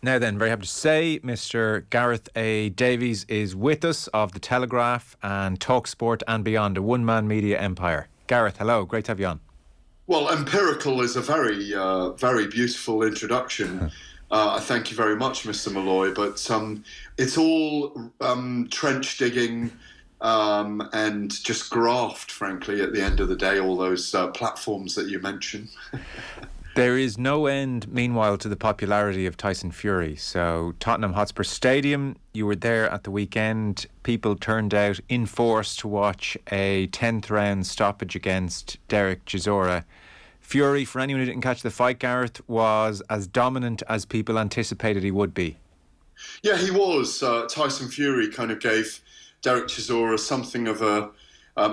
Now then, very happy to say Mr. Gareth A. Davies is with us of The Telegraph and TalkSport and beyond, a one-man media empire. Gareth, hello, great to have you on. Well, empirical is a very beautiful introduction. I thank you very much, Mr. Molloy, but it's all trench digging and just graft, frankly, at the end of the day, all those platforms that you mentioned. There is no end, meanwhile, to the popularity of Tyson Fury. So Tottenham Hotspur Stadium, you were there at the weekend. People turned out in force to watch a 10th round stoppage against Derek Chisora. Fury, for anyone who didn't catch the fight, Gareth, was as dominant as people anticipated he would be. Yeah, he was. Tyson Fury kind of gave Derek Chisora something of a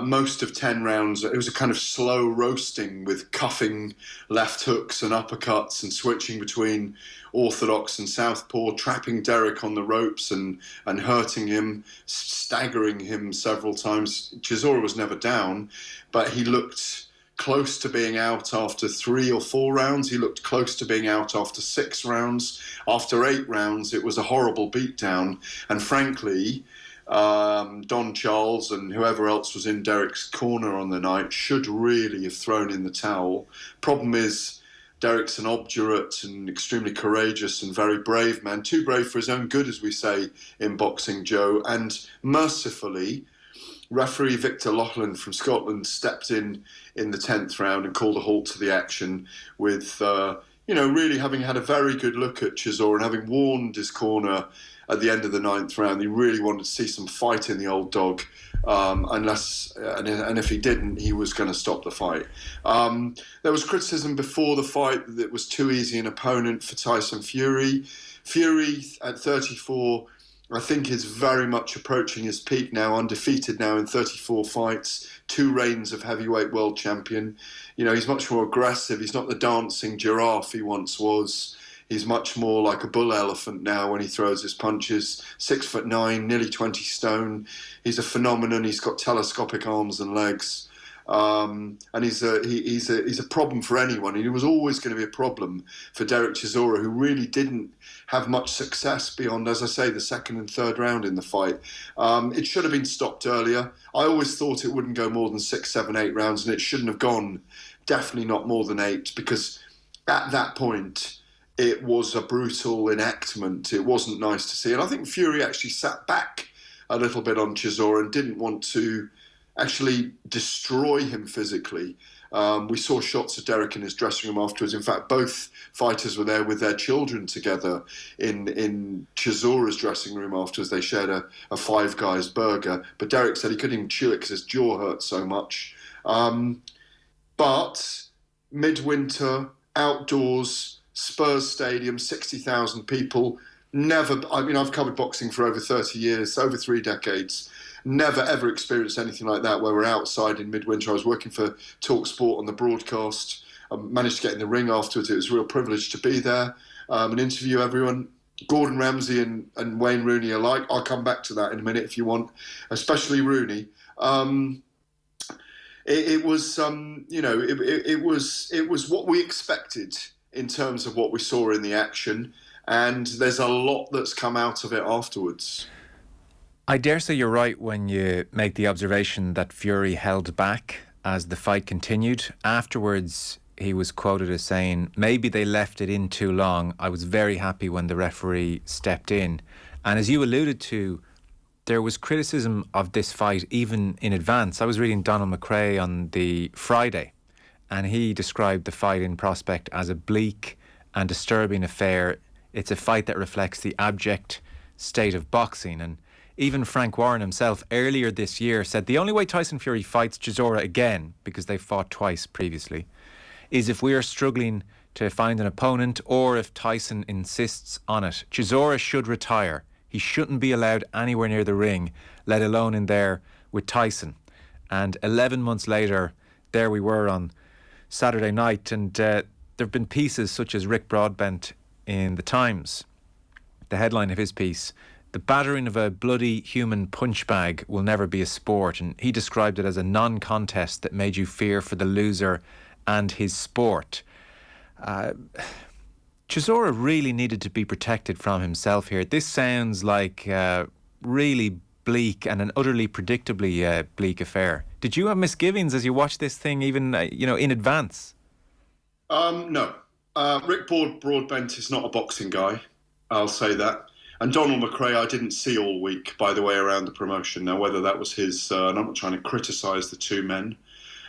most of 10 rounds. It was a kind of slow roasting with cuffing left hooks and uppercuts and switching between orthodox and southpaw, trapping Derek on the ropes and hurting him, staggering him several times. Chisora was never down, but he looked close to being out after 3 or 4 rounds. He looked close to being out after 6 rounds. After 8 rounds, it was a horrible beatdown. And frankly, Don Charles and whoever else was in Derek's corner on the night should really have thrown in the towel. Problem is, Derek's an obdurate and extremely courageous and very brave man. Too brave for his own good, as we say in boxing, Joe. And mercifully, referee Victor Loughlin from Scotland stepped in the 10th round and called a halt to the action with, really having had a very good look at Chisora and having warned his corner at the end of the 9th round. He really wanted to see some fight in the old dog, and if he didn't, he was going to stop the fight. There was criticism before the fight that it was too easy an opponent for Tyson Fury. Fury, at 34, I think is very much approaching his peak now, undefeated now in 34 fights, 2 reigns of heavyweight world champion. He's much more aggressive. He's not the dancing giraffe he once was. He's much more like a bull elephant now when he throws his punches. 6'9", nearly 20 stone. He's a phenomenon. He's got telescopic arms and legs. And he's a problem for anyone. He was always going to be a problem for Derek Chisora, who really didn't have much success beyond, as I say, the 2nd and 3rd round in the fight. It should have been stopped earlier. I always thought it wouldn't go more than 6, 7, 8 rounds, and it shouldn't have gone definitely not more than 8, because at that point it was a brutal enactment. It wasn't nice to see. And I think Fury actually sat back a little bit on Chisora and didn't want to actually destroy him physically. We saw shots of Derek in his dressing room afterwards. In fact, both fighters were there with their children together in Chisora's dressing room afterwards. They shared a Five Guys burger. But Derek said he couldn't even chew it because his jaw hurt so much. But midwinter, outdoors, Spurs Stadium, 60,000 people. I've covered boxing for over 30 years, over 3 decades. Never ever experienced anything like that where we're outside in midwinter. I was working for TalkSport on the broadcast. I managed to get in the ring afterwards. It was a real privilege to be there and interview everyone. Gordon Ramsay and Wayne Rooney alike. I'll come back to that in a minute if you want, especially Rooney. It was what we expected in terms of what we saw in the action, and there's a lot that's come out of it afterwards. I dare say you're right when you make the observation that Fury held back as the fight continued. Afterwards, he was quoted as saying, maybe they left it in too long. I was very happy when the referee stepped in. And as you alluded to, there was criticism of this fight even in advance. I was reading Donald McRae on the Friday, and he described the fight in prospect as a bleak and disturbing affair. It's a fight that reflects the abject state of boxing. And even Frank Warren himself earlier this year said the only way Tyson Fury fights Chisora again, because they've fought twice previously, is if we are struggling to find an opponent or if Tyson insists on it. Chisora should retire. He shouldn't be allowed anywhere near the ring, let alone in there with Tyson. And 11 months later, there we were on Saturday night, and there have been pieces such as Rick Broadbent in The Times. The headline of his piece, "The battering of a bloody human punch bag will never be a sport," and he described it as a non-contest that made you fear for the loser and his sport. Chisora really needed to be protected from himself here. This sounds like really bleak and an utterly predictably bleak affair. Did you have misgivings as you watched this thing, even in advance? No. Rick Broadbent is not a boxing guy. I'll say that. And Donald McRae, I didn't see all week, by the way, around the promotion. Now, whether that was his, and I'm not trying to criticise the two men,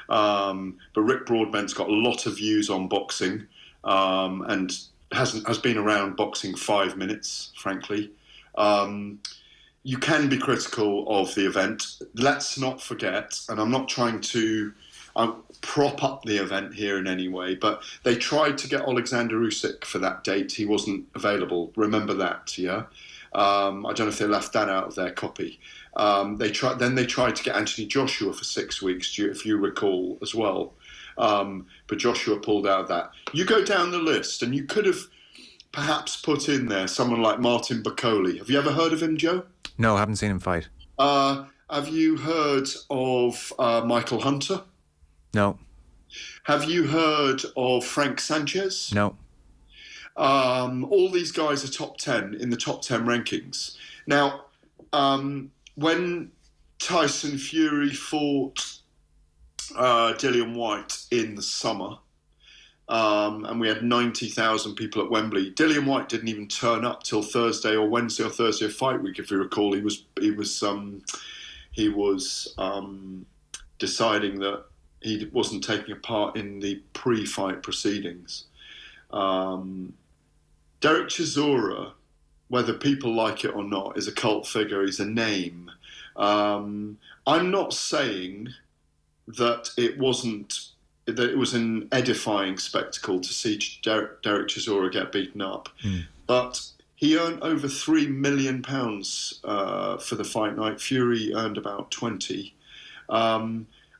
but Rick Broadbent's got a lot of views on boxing, and has been around boxing 5 minutes, frankly. You can be critical of the event. Let's not forget, and I'm not trying to prop up the event here in any way, but they tried to get Oleksandr Usyk for that date. He wasn't available. Remember that, yeah? I don't know if they left that out of their copy. They tried to get Anthony Joshua for 6 weeks, if you recall, as well. But Joshua pulled out of that. You go down the list, and you could have perhaps put in there someone like Martin Bakole. Have you ever heard of him, Joe? No, I haven't seen him fight. Have you heard of Michael Hunter? No. Have you heard of Frank Sanchez? No. All these guys are top 10 in the top 10 rankings. Now, when Tyson Fury fought Dillian White in the summer, and we had 90,000 people at Wembley, Dillian White didn't even turn up till Thursday or Wednesday or Thursday of fight week, if you recall. He was deciding that he wasn't taking a part in the pre-fight proceedings. Derek Chisora, whether people like it or not, is a cult figure. He's a name. I'm not saying that it was an edifying spectacle to see Derek Chisora get beaten up, but he earned over £3 million for the fight night. Fury earned about 20.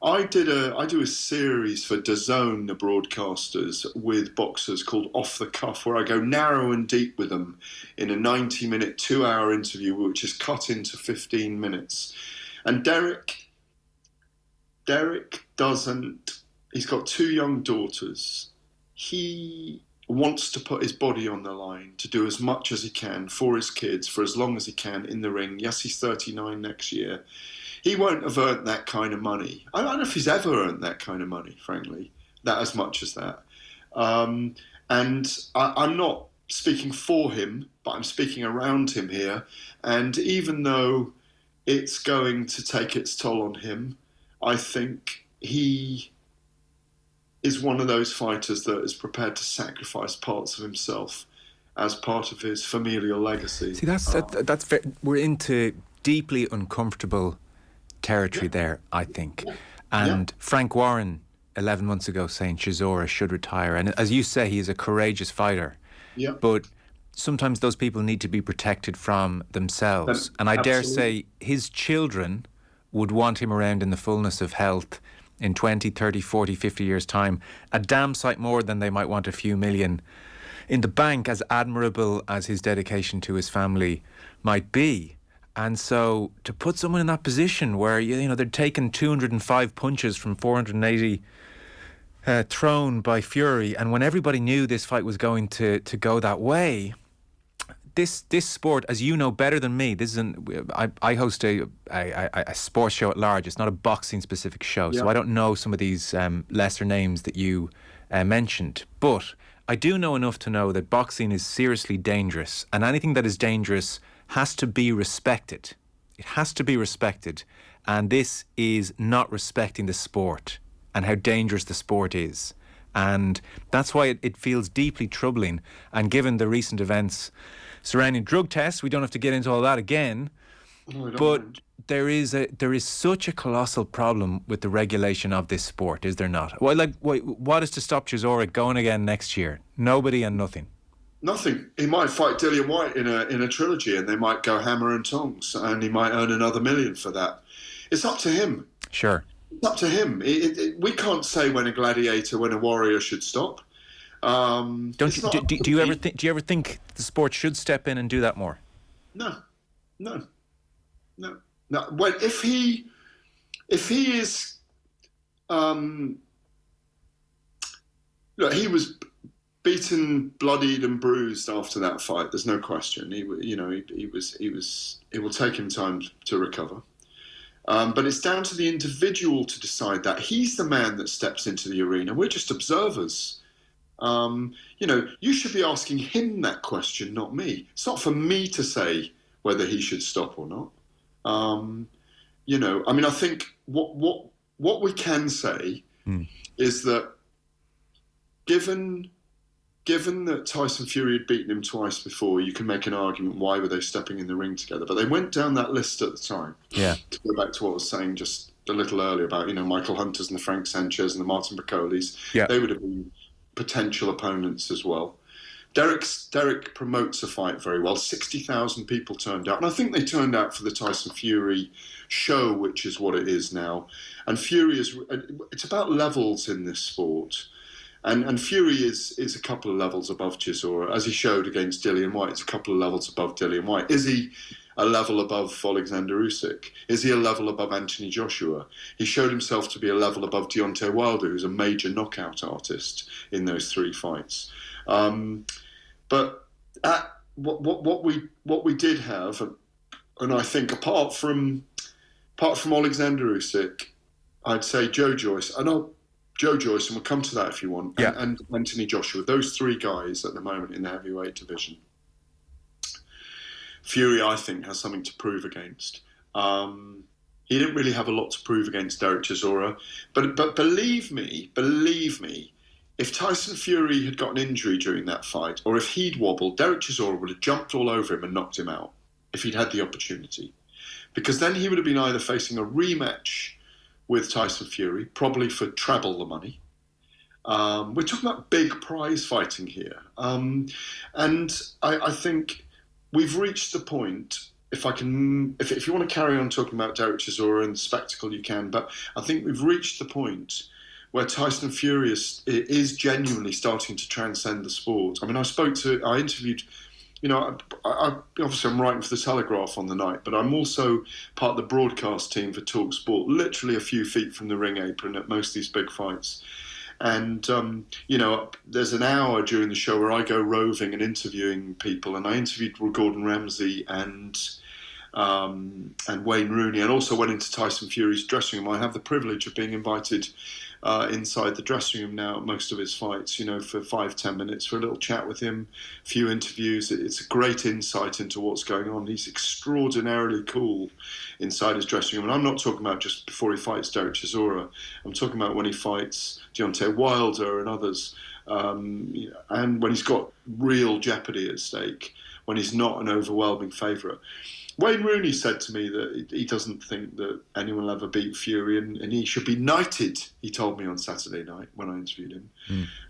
I do a series for DAZN, the broadcasters, with boxers called Off the Cuff, where I go narrow and deep with them in a 90-minute, 2-hour interview, which is cut into 15 minutes. And Derek doesn't. He's got 2 young daughters. He wants to put his body on the line to do as much as he can for his kids, for as long as he can in the ring. Yes, he's 39 next year. He won't have earned that kind of money. I don't know if he's ever earned that kind of money, frankly, that as much as that. And I'm not speaking for him, but I'm speaking around him here. And even though it's going to take its toll on him, I think he is one of those fighters that is prepared to sacrifice parts of himself as part of his familial legacy. See, that's very, we're into deeply uncomfortable territory there, I think. And Frank Warren 11 months ago saying Chisora should retire, and as you say, he's a courageous fighter, but sometimes those people need to be protected from themselves, and I dare say his children would want him around in the fullness of health in 20, 30, 40, 50 years time a damn sight more than they might want a few million in the bank, as admirable as his dedication to his family might be. And so to put someone in that position where, they're taking 205 punches from 480 thrown by Fury, and when everybody knew this fight was going to go that way, this sport, as you know better than me, I host a sports show at large. It's not a boxing specific show, so I don't know some of these lesser names that you mentioned, but I do know enough to know that boxing is seriously dangerous, and anything that is dangerous has to be respected. It has to be respected. And this is not respecting the sport and how dangerous the sport is. And that's why it feels deeply troubling. And given the recent events surrounding drug tests, we don't have to get into all that again. But there is such a colossal problem with the regulation of this sport, is there not? What is to stop Chisora going again next year? Nobody and nothing. Nothing. He might fight Dillian White in a trilogy, and they might go hammer and tongs, and he might earn another $1 million for that. It's up to him. Sure. It's up to him. We can't say when a warrior should stop. Do you ever think the sport should step in and do that more? No. Well, if he is, look, he was beaten, bloodied, and bruised after that fight. There's no question. It will take him time to recover. But it's down to the individual to decide that. He's the man that steps into the arena. We're just observers. You should be asking him that question, not me. It's not for me to say whether he should stop or not. I think what we can say is that given that Tyson Fury had beaten him twice before, you can make an argument, why were they stepping in the ring together? But they went down that list at the time. Yeah. To go back to what I was saying just a little earlier about, Michael Hunters and the Frank Sanchez and the Martin Baccolis. Yeah. They would have been potential opponents as well. Derek promotes a fight very well. 60,000 people turned out. And I think they turned out for the Tyson Fury show, which is what it is now. And Fury it's about levels in this sport. And Fury is a couple of levels above Chisora. As he showed against Dillian White, it's a couple of levels above Dillian White. Is he a level above Oleksandr Usyk? Is he a level above Anthony Joshua? He showed himself to be a level above Deontay Wilder, who's a major knockout artist in those 3 fights. But what we did have, and I think apart from Oleksandr Usyk, I'd say Joe Joyce. Joe Joyce, and we'll come to that if you want, yeah. and Anthony Joshua. Those 3 guys at the moment in the heavyweight division. Fury, I think, has something to prove against. He didn't really have a lot to prove against Derek Chisora, but believe me, if Tyson Fury had got an injury during that fight, or if he'd wobbled, Derek Chisora would have jumped all over him and knocked him out if he'd had the opportunity, because then he would have been either facing a rematch with Tyson Fury, probably for treble the money. We're talking about big prize fighting here. And I think we've reached the point, if you want to carry on talking about Derek Chisora and the spectacle, you can, but I think we've reached the point where Tyson Fury is genuinely starting to transcend the sport. I mean, I interviewed, obviously I'm writing for The Telegraph on the night, but I'm also part of the broadcast team for Talk Sport, literally a few feet from the ring apron at most of these big fights. And, there's an hour during the show where I go roving and interviewing people, and I interviewed Gordon Ramsay and Wayne Rooney, and also went into Tyson Fury's dressing room. I have the privilege of being invited inside the dressing room now at most of his fights, for 5-10 minutes for a little chat with him, a few interviews. It's a great insight into what's going on. He's extraordinarily cool inside his dressing room. And I'm not talking about just before he fights Derek Chisora. I'm talking about when he fights Deontay Wilder and others, and when he's got real jeopardy at stake, when he's not an overwhelming favourite. Wayne Rooney said to me that he doesn't think that anyone will ever beat Fury, and he should be knighted, he told me on Saturday night when I interviewed him.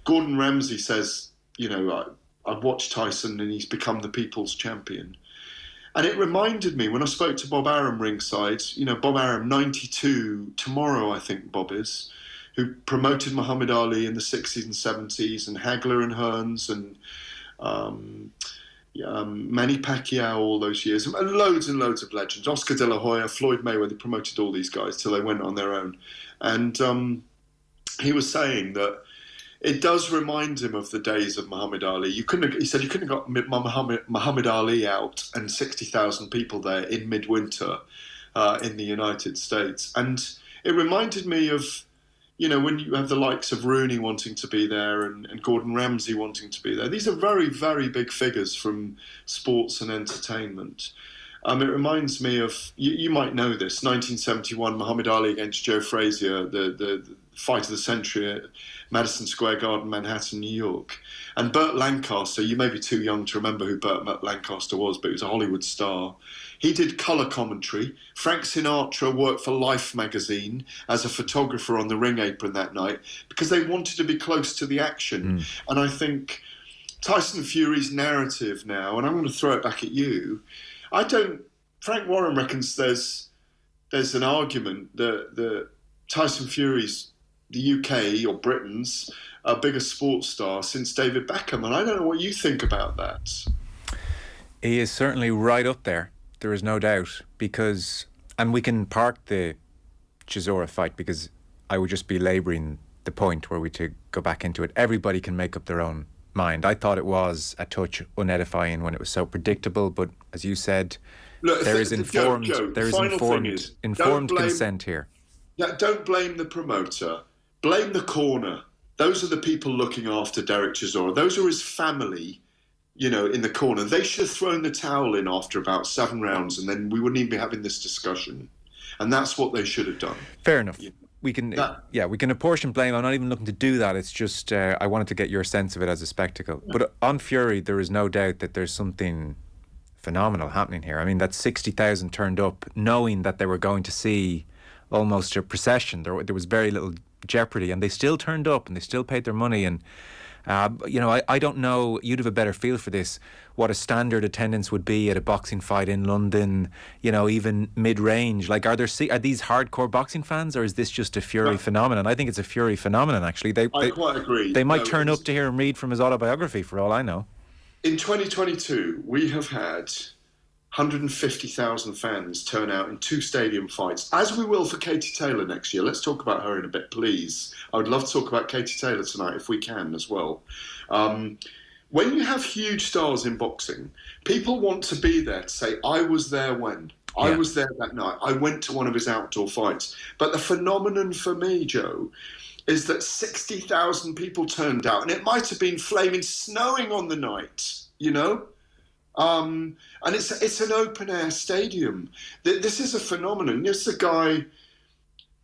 Gordon Ramsay says, I've watched Tyson and he's become the people's champion. And it reminded me, when I spoke to Bob Arum ringside, Bob Arum, 92 tomorrow, I think Bob is, who promoted Muhammad Ali in the 60s and 70s, and Hagler and Hearns, and Manny Pacquiao all those years, and loads of legends. Oscar De La Hoya, Floyd Mayweather, promoted all these guys till they went on their own. And he was saying that it does remind him of the days of Muhammad Ali. He said you couldn't have got Muhammad Ali out and 60,000 people there in midwinter in the United States. And it reminded me of, when you have the likes of Rooney wanting to be there and Gordon Ramsay wanting to be there. These are very, very big figures from sports and entertainment. It reminds me of, you might know this, 1971, Muhammad Ali against Joe Frazier, the fight of the century at Madison Square Garden, Manhattan, New York. And Burt Lancaster, you may be too young to remember who Burt Lancaster was, but he was a Hollywood star. He did colour commentary. Frank Sinatra worked for Life magazine as a photographer on the ring apron that night because they wanted to be close to the action. And I think Tyson Fury's narrative now, and I'm going to throw it back at you, Frank Warren reckons there's an argument that Tyson Fury's the UK or Britain's biggest sports star since David Beckham, and I don't know what you think about that. He is certainly right up there. There is no doubt, and we can park the Chisora fight because I would just be labouring the point were we to go back into it. Everybody can make up their own mind. I thought it was a touch unedifying when it was so predictable, but as you said, Look, there is informed Joe, there the is final thing is, don't informed blame, consent here. yeah, don't blame the promoter. Blame the corner. Those are the people looking after Derek Chisora. Those are his family, you know, in the corner. They should have thrown the towel in after about 7 rounds, and then we wouldn't even be having this discussion. And that's what they should have done. Fair enough. Yeah. We can apportion blame. I'm not even looking to do that. It's just I wanted to get your sense of it as a spectacle. Yeah. But on Fury, there is no doubt that there's something phenomenal happening here. I mean, that 60,000 turned up knowing that they were going to see almost a procession. There was very little jeopardy, and they still turned up and they still paid their money. And you know, I don't know, you'd have a better feel for this, what a standard attendance would be at a boxing fight in London, you know, even mid-range. Like, are these hardcore boxing fans, or is this just a Fury phenomenon? I think it's a Fury phenomenon, actually. I quite agree. They might turn up to hear him read from his autobiography, for all I know. In 2022, we have had 150,000 fans turn out in 2 stadium fights, as we will for Katie Taylor next year. Let's talk about her in a bit, please. I would love to talk about Katie Taylor tonight, if we can, as well. When you have huge stars in boxing, people want to be there to say, I was there when. I was there that night. I went to one of his outdoor fights. But the phenomenon for me, Joe, is that 60,000 people turned out, and it might have been flaming snowing on the night, you know? And it's an open-air stadium. This is a phenomenon. This is a guy,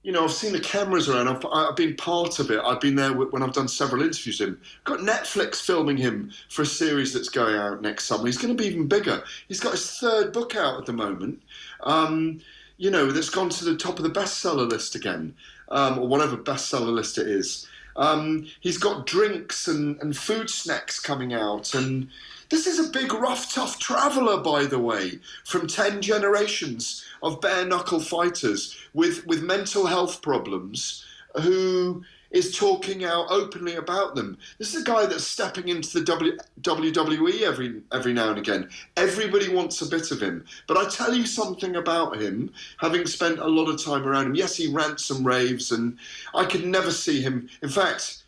you know, I've seen the cameras around. I've been part of it. I've been there when I've done several interviews with him. Got Netflix filming him for a series that's going out next summer. He's going to be even bigger. He's got his 3rd book out at the moment, you know, that's gone to the top of the bestseller list again, or whatever bestseller list it is. He's got drinks and food snacks coming out, and this is a big, rough, tough traveller, by the way, from 10 generations of bare-knuckle fighters with mental health problems who is talking out openly about them. This is a guy that's stepping into the WWE every now and again. Everybody wants a bit of him. But I tell you something about him, having spent a lot of time around him. Yes, he rants and raves, and I could never see him. In fact,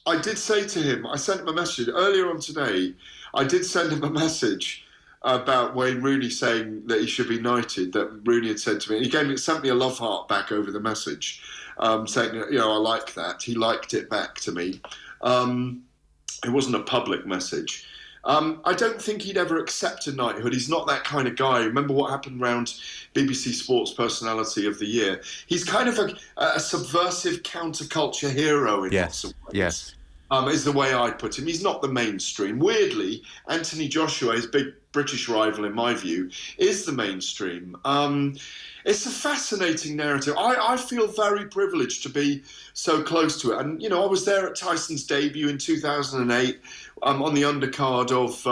I did say to him, I sent him a message earlier on today. I did send him a message about Wayne Rooney saying that he should be knighted, that Rooney had said to me. He sent me a love heart back over the message, saying, you know, I like that. He liked it back to me. It wasn't a public message. I don't think he'd ever accept a knighthood. He's not that kind of guy. Remember what happened around BBC Sports Personality of the Year? He's kind of a subversive counterculture hero in lots of ways. Yes. Is the way I'd put him. He's not the mainstream. Weirdly, Anthony Joshua, his big British rival in my view, is the mainstream. It's a fascinating narrative. I feel very privileged to be so close to it. And, you know, I was there at Tyson's debut in 2008 on the undercard of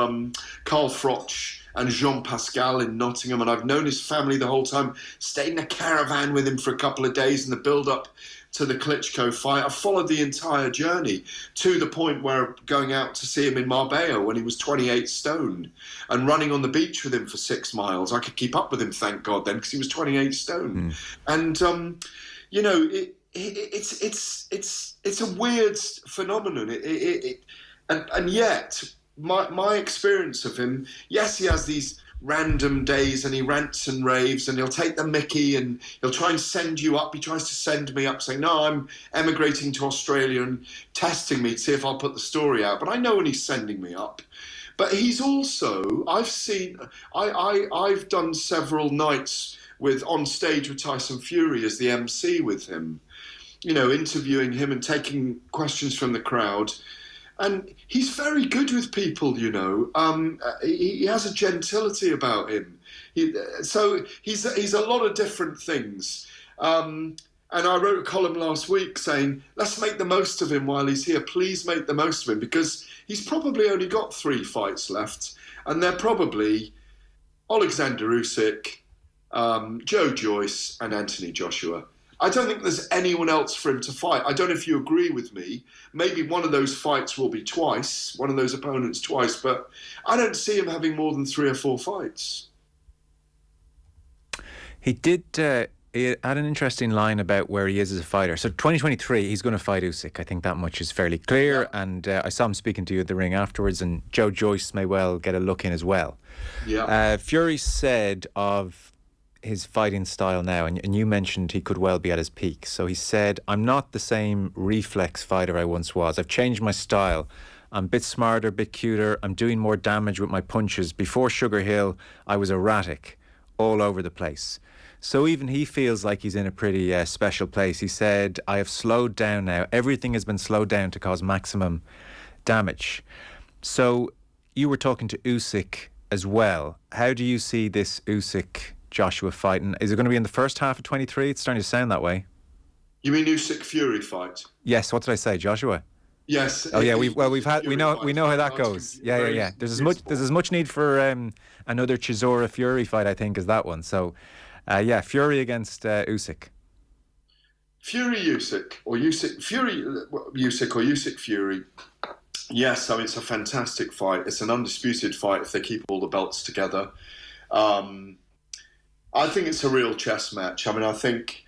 Carl Froch and Jean Pascal in Nottingham. And I've known his family the whole time, stayed in a caravan with him for a couple of days in the build-up to the Klitschko fight. I followed the entire journey to the point where going out to see him in Marbella when he was 28 stone and running on the beach with him for 6 miles. I could keep up with him, thank God, then, because he was 28 stone. And, you know, it's a weird phenomenon. And yet, my experience of him, yes, he has these random days and he rants and raves and he'll take the mickey and he'll try and send you up. He tries to send me up saying, no, I'm emigrating to Australia and testing me to see if I'll put the story out. But I know when he's sending me up. But he's also, I've done several nights on stage with Tyson Fury as the MC with him, you know, interviewing him and taking questions from the crowd. And he's very good with people, you know. He has a gentility about him. So he's a lot of different things. And I wrote a column last week saying, let's make the most of him while he's here. Please make the most of him, because he's probably only got 3 fights left. And they're probably Oleksandr Usyk, Joe Joyce and Anthony Joshua. I don't think there's anyone else for him to fight. I don't know if you agree with me. Maybe one of those fights will be twice, one of those opponents twice, but I don't see him having more than 3 or 4 fights. He did he had an interesting line about where he is as a fighter. So 2023, he's going to fight Usyk. I think that much is fairly clear. Yeah. And I saw him speaking to you at the ring afterwards, and Joe Joyce may well get a look in as well. Yeah. Fury said of his fighting style now, and you mentioned he could well be at his peak. So he said, "I'm not the same reflex fighter I once was. I've changed my style. I'm a bit smarter, a bit cuter. I'm doing more damage with my punches. Before Sugar Hill, I was erratic, all over the place." So even he feels like he's in a pretty special place. He said, "I have slowed down now. Everything has been slowed down to cause maximum damage." So you were talking to Usyk as well. How do you see this Usyk-Joshua fight? And is it going to be in the first half of 23? It's starting to sound that way. You mean Usyk Fury fight? Yes. What did I say, Joshua? Yes. Oh yeah, we know how that goes. Yeah. There's as much need for another Chisora Fury fight, I think, as that one. So yeah, Fury against Usyk. Fury Usyk or Usyk Fury Usyk or Usyk Fury. Yes, I mean it's a fantastic fight. It's an undisputed fight if they keep all the belts together. I think it's a real chess match. I mean, I think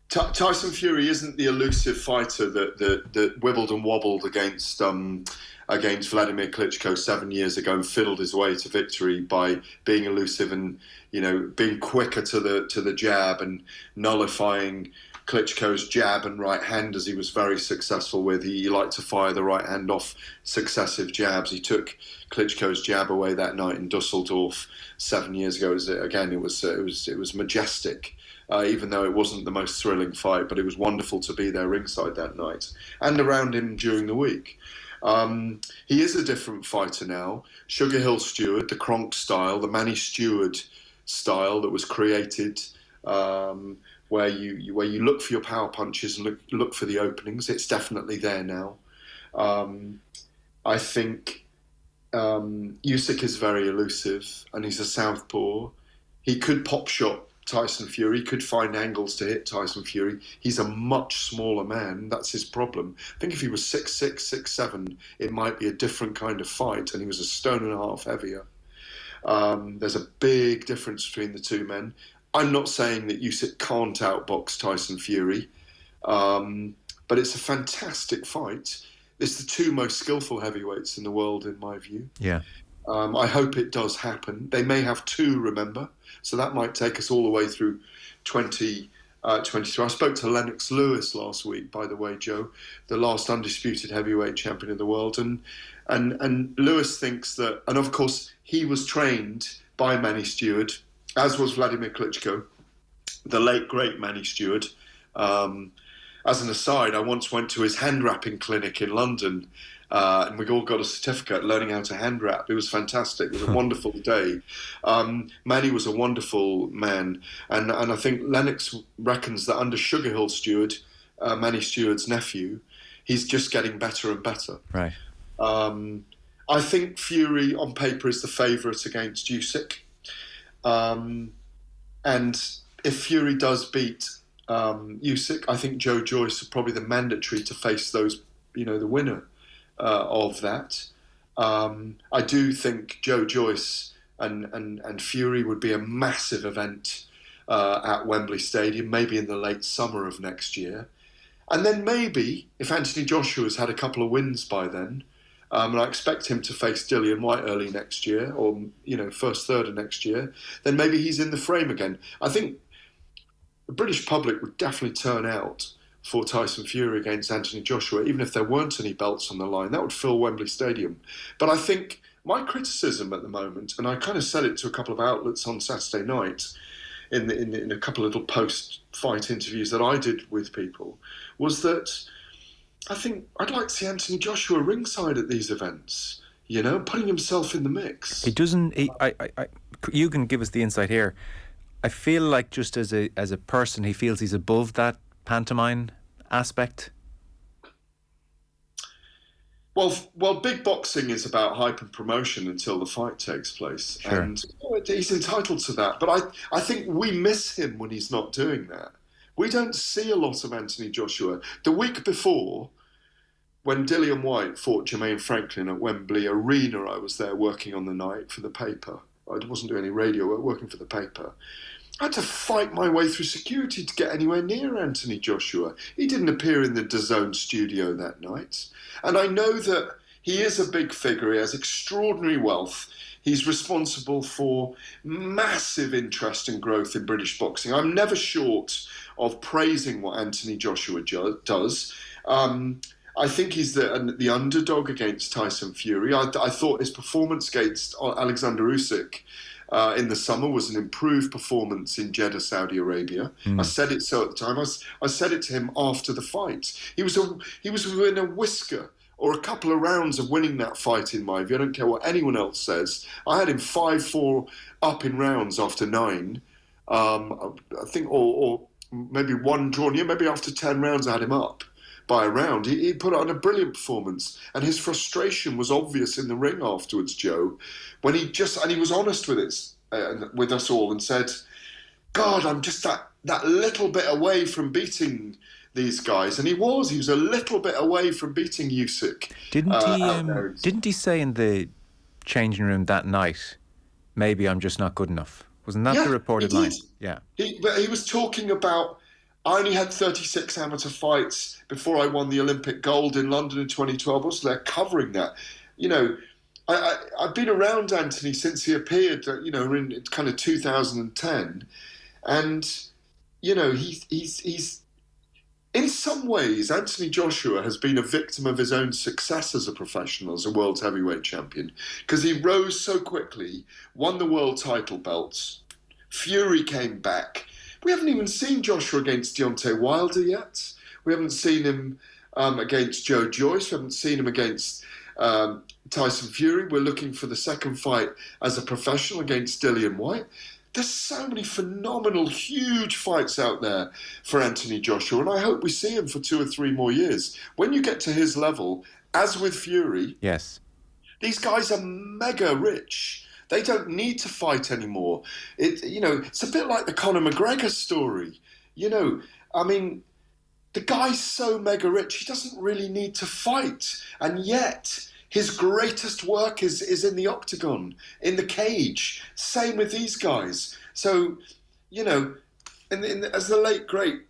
Tyson Fury isn't the elusive fighter that wibbled and wobbled against Vladimir Klitschko 7 years ago and fiddled his way to victory by being elusive and being quicker to the jab and nullifying Klitschko's jab and right hand, as he was very successful with. He liked to fire the right hand off successive jabs. He took Klitschko's jab away that night in Dusseldorf 7 years ago. It was majestic. Even though it wasn't the most thrilling fight, but it was wonderful to be there ringside that night and around him during the week. He is a different fighter now. Sugar Hill Stewart, the Kronk style, the Manny Stewart style that was created, where you look for your power punches and look for the openings. It's definitely there now. I think Usyk is very elusive and he's a southpaw. He could pop shot Tyson Fury, could find angles to hit Tyson Fury. He's a much smaller man. That's his problem. I think if he was 6'6", 6'7", it might be a different kind of fight, and he was a stone and a half heavier. There's a big difference between the two men. I'm not saying that Usyk can't outbox Tyson Fury, but it's a fantastic fight. It's the two most skillful heavyweights in the world, in my view. Yeah. I hope it does happen. They may have two, remember? So that might take us all the way through 2023. I spoke to Lennox Lewis last week, by the way, Joe, the last undisputed heavyweight champion in the world. And Lewis thinks that, and of course, he was trained by Manny Stewart, as was Vladimir Klitschko, the late, great Manny Stewart. As an aside, I once went to his hand wrapping clinic in London, and we all got a certificate learning how to hand wrap. It was fantastic. It was a wonderful day. Manny was a wonderful man, and I think Lennox reckons that under Sugar Hill Stewart, Manny Stewart's nephew, he's just getting better and better. Right. I think Fury on paper is the favourite against Usyk, and if Fury does beat Usyk, I think Joe Joyce is probably the mandatory to face those, the winner of that. I do think Joe Joyce and Fury would be a massive event at Wembley Stadium, maybe in the late summer of next year. And then maybe, if Anthony Joshua's had a couple of wins by then, and I expect him to face Dillian White early next year, or first third of next year, then maybe he's in the frame again. I think the British public would definitely turn out for Tyson Fury against Anthony Joshua, even if there weren't any belts on the line. That would fill Wembley Stadium. But I think my criticism at the moment, and I kind of said it to a couple of outlets on Saturday night in a couple of little post-fight interviews that I did with people, was that I think I'd like to see Anthony Joshua ringside at these events, putting himself in the mix. He doesn't... you can give us the insight here. I feel like just as a person, he feels he's above that pantomime aspect. Well, big boxing is about hype and promotion until the fight takes place, sure. And he's entitled to that. But I think we miss him when he's not doing that. We don't see a lot of Anthony Joshua. The week before, when Dillian White fought Jermaine Franklin at Wembley Arena, I was there working on the night for the paper I wasn't doing any radio work, working for the paper. I had to fight my way through security to get anywhere near Anthony Joshua. He didn't appear in the DAZN studio that night. And I know that he is a big figure. He has extraordinary wealth. He's responsible for massive interest and growth in British boxing. I'm never short of praising what Anthony Joshua does. I think he's the underdog against Tyson Fury. I thought his performance against Oleksandr Usyk in the summer was an improved performance in Jeddah, Saudi Arabia. I said it so at the time. I said it to him after the fight. He was within a whisker or a couple of rounds of winning that fight, in my view. I don't care what anyone else says. I had him 5-4 up in rounds after 9. I think, or maybe 1 drawn. Yeah, maybe after 10 rounds I had him up by a round. He put on a brilliant performance, and his frustration was obvious in the ring afterwards, Joe, when he was honest with with us all and said, God, I'm just that little bit away from beating these guys. And he was a little bit away from beating Usyk. Didn't he say in the changing room that night, maybe I'm just not good enough? Wasn't that the reported line? Yeah. But he was talking about, I only had 36 amateur fights before I won the Olympic gold in London in 2012. I was there covering that. You know, I've been around Anthony since he appeared, in kind of 2010. And, he's in some ways, Anthony Joshua has been a victim of his own success as a professional, as a world heavyweight champion, because he rose so quickly, won the world title belts. Fury came back. We haven't even seen Joshua against Deontay Wilder yet. We haven't seen him against Joe Joyce. We haven't seen him against Tyson Fury. We're looking for the second fight as a professional against Dillian Whyte. There's so many phenomenal, huge fights out there for Anthony Joshua, and I hope we see him for 2 or 3 more years. When you get to his level, as with Fury, yes, these guys are mega rich. They don't need to fight anymore. It's a bit like the Conor McGregor story. The guy's so mega rich, he doesn't really need to fight, and yet his greatest work is in the octagon, in the cage. Same with these guys. So, as the late, great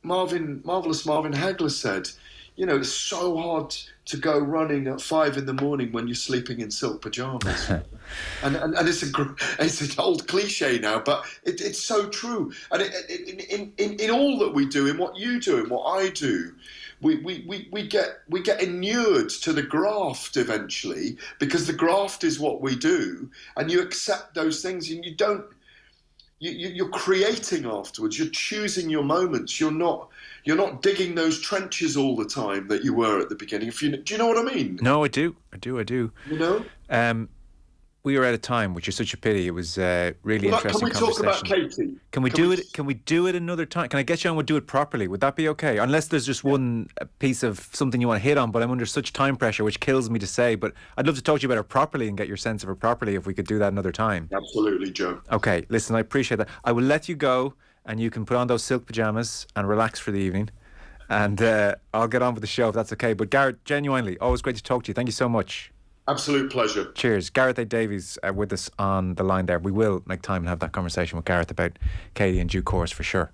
marvellous Marvin Hagler said, it's so hard to go running at 5 a.m. when you're sleeping in silk pajamas. and it's an old cliche now, but it's so true. And in all that we do, in what you do, in what I do, we get inured to the graft eventually, because the graft is what we do, and you accept those things, and you don't. You're creating afterwards. You're choosing your moments. You're not digging those trenches all the time that you were at the beginning. Do you know what I mean? No, I do. We are out of time, which is such a pity. It was really interesting conversation. Can we talk about Katie? Can we do it another time? Can I get you on? We'll do it properly. Would that be okay? Unless there's just one piece of something you want to hit on, but I'm under such time pressure, which kills me to say. But I'd love to talk to you about her properly and get your sense of her properly if we could do that another time. Absolutely, Joe. Okay, listen, I appreciate that. I will let you go, and you can put on those silk pajamas and relax for the evening. And I'll get on with the show if that's okay. But Gareth, genuinely, always great to talk to you. Thank you so much. Absolute pleasure. Cheers. Gareth A. Davies with us on the line there. We will make time and have that conversation with Gareth about Katie in due course for sure.